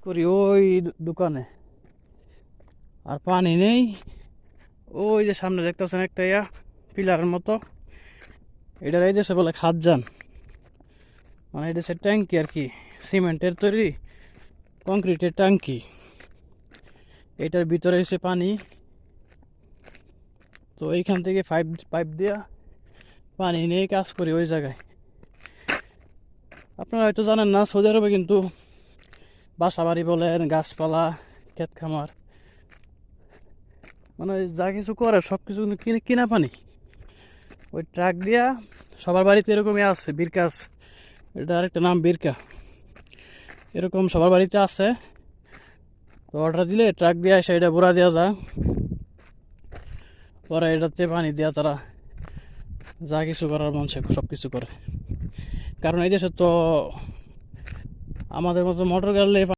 করি ওই দোকানে, আর পানি নেই। ওই যে সামনে দেখতেছেন একটা পিলারের মতো, এটার এই দেশে বলে খাদজান, মানে এটা হচ্ছে ট্যাঙ্কি আর কি, সিমেন্টের তৈরি কংক্রিটের ট্যাঙ্কি। এটার ভিতরে এসে পানি, তো এইখান থেকে পাইপ পাইপ দিয়া পানি নিয়ে কাজ করি ওই জায়গায়। আপনারা হয়তো জানেন না, সৌদি আরবে কিন্তু বাসা বাড়ি বলেন, গাছপালা, ক্ষেত খামার, মানে যা কিছু করে সব কিছু কিন্তু কিনা পানি। ওই ট্রাক দিয়া সবার বাড়িতে এরকমই আছে, বিরকাস, এটা আরেকটা নাম বিরকা, এরকম সবার বাড়িতে আছে। তো অর্ডার দিলে ট্রাক দিয়ে এসে এটা ভরা দেওয়া যায়, পরে এটাতে পানি দেওয়া তারা যা কিছু করার মন সে সব কিছু করে। কারণ এই দেশে তো আমাদের মতো মোটর গাড়লে